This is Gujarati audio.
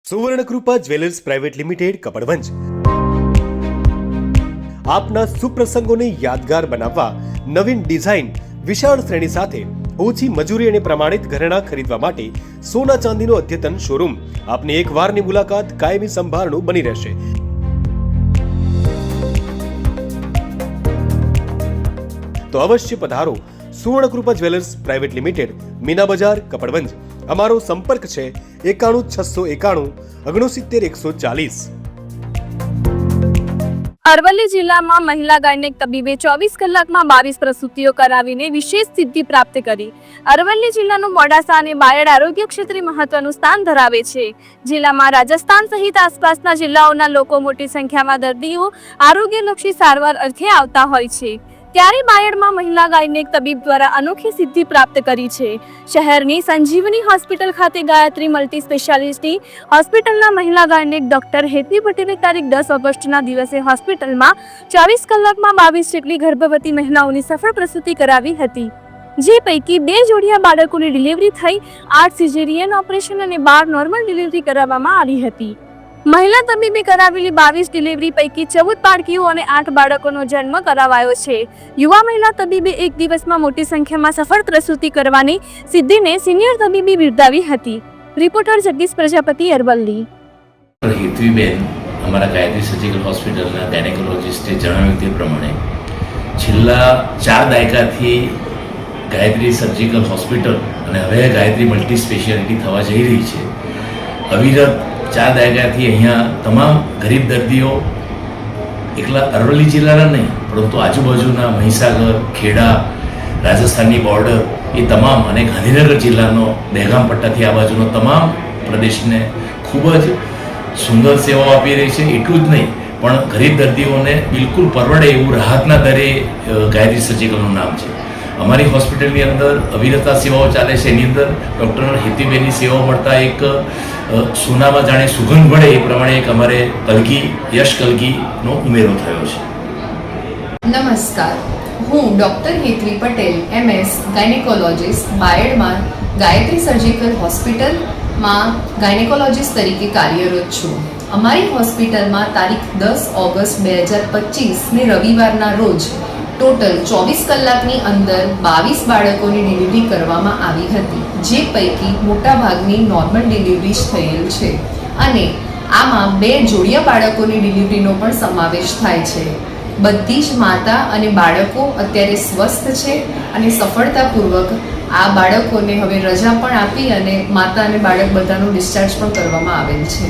Suvarnakrupa jewellers private limited Kapadvanj આપના સુપ્રસંગોને યાદગાર બનાવવા નવીન ડિઝાઇન વિશાળ શ્રેણી સાથે ઓછી મજૂરી અને પ્રમાણિત ઘરેણાં ખરીદવા માટે સોના ચાંદીનો અદ્યતન શોરૂમ આપની એક વારની મુલાકાત કાયમી સંભાળનું બની રહેશે। તો અવશ્ય પધારો Suvarnakrupa jewellers private limited, Meena બજાર, કપડવંજ। અમારો સંપર્ક છે 91 691 6940। અરવલ્લી જિલ્લામાં મહિલા ગાયનેક તબીબે 24 કલાકમાં 22 પ્રસૂતિઓ કરાવીને વિશેષ સિદ્ધિ પ્રાપ્ત કરી। અરવલ્લી જિલ્લાનું મોડાસા અને બાયડ આરોગ્ય ક્ષેત્રે મહત્વનું સ્થાન ધરાવે છે। જિલ્લામાં રાજસ્થાન સહિત આસપાસના જિલ્લાઓના લોકો મોટી સંખ્યામાં દર્દીઓ આરોગ્યલક્ષી સારવાર અર્થે આવતા હોય છે, ત્યારે બાયડમાં મહિલા ગાયનેક તબીબ દ્વારા અનોખી સિદ્ધિ પ્રાપ્ત કરી છે। શહેરની સંજીવની હોસ્પિટલ ખાતે ગાયત્રી મલ્ટી સ્પેશિયાલિટી હોસ્પિટલના મહિલા ગાયનેક ડોક્ટર હેતવી પટેલે તારીખ 10 ઓગસ્ટના દિવસે હોસ્પિટલમાં 24 કલાકમાં 22 જેટલી ગર્ભવતી મહિલાઓની સફળ પ્રસૂતિ કરાવી હતી, જે પૈકી 2 જોડિયા બાળકોની ડિલિવરી થઈ, 8 સિઝેરિયન ઓપરેશન અને 12 નોર્મલ ડિલિવરી કરાવવામાં આવી હતી। મહિલા તબીબે કરાવેલી 22 ડિલિવરી પૈકી 14 બાળકીઓ અને 8 બાળકોનો જન્મ કરાવાયો છે। યુવા મહિલા તબીબે એક દિવસમાં મોટી સંખ્યામાં સફળ પ્રસૂતિ કરવાની સિદ્ધિને સિનિયર તબીબી બિરદાવી હતી। રિપોર્ટર જગદીશ પ્રજાપતિ, અરવલ્લી। હેતવીબેન અમારા ગાયત્રી સર્જિકલ હોસ્પિટલના ગાયનેકોલોજિસ્ટે જણાવ્યું તે પ્રમાણે છેલ્લા 4 દાયકાથી ગાયત્રી સર્જિકલ હોસ્પિટલ અને હવે ગાયત્રી મલ્ટી સ્પેશિયાલિટી થવા જઈ રહી છે। અવિરત 4 દાયકાથી અહીંયા તમામ ગરીબ દર્દીઓ એકલા અરવલ્લી જિલ્લાના નહીં પરંતુ આજુબાજુના મહીસાગર, ખેડા, રાજસ્થાનની બોર્ડર એ તમામ અને ગાંધીનગર જિલ્લાનો દહેગામ પટ્ટાથી આ બાજુનો તમામ પ્રદેશને ખૂબ જ સુંદર સેવાઓ આપી રહી છે। એટલું જ નહીં પણ ગરીબ દર્દીઓને બિલકુલ પરવડે એવું રાહતના દરે ગાયત્રી સર્જિકલનું નામ છે। અમારી હોસ્પિટલની અંદર અવિરતા સેવાઓ ચાલે છે। એની અંદર ડૉક્ટર હેતવીબેનની સેવાઓ મળતા એક સોનામાં જાણે સુગંધ મળે એ પ્રમાણે એક અમારે કલગી યશ કલગીનો ઉમેરો થયો છે। નમસ્કાર, હું doctor Hetvi Patel MS gynaecologist બાયડમાં ગાયત્રી સર્જિકલ હોસ્પિટલમાં ગાયનેકોલોજિસ્ટ તરીકે કાર્યરત છું। અમારી હોસ્પિટલમાં તારીખ 10 ઓગસ્ટ 2025ને રવિવારના રોજ ટોટલ 24 કલાકની અંદર 22 બાળકોની ડિલિવરી કરવામાં આવી હતી, જે પૈકી મોટાભાગની નોર્મલ ડિલિવરી જ થયેલ છે અને આમાં 2 જોડિયા બાળકોની ડિલિવરીનો પણ સમાવેશ થાય છે। બધી જ માતા અને બાળકો અત્યારે સ્વસ્થ છે અને સફળતાપૂર્વક આ બાળકોને હવે રજા પણ આપી અને માતા અને બાળક બધાનું ડિસ્ચાર્જ પણ કરવામાં આવેલ છે।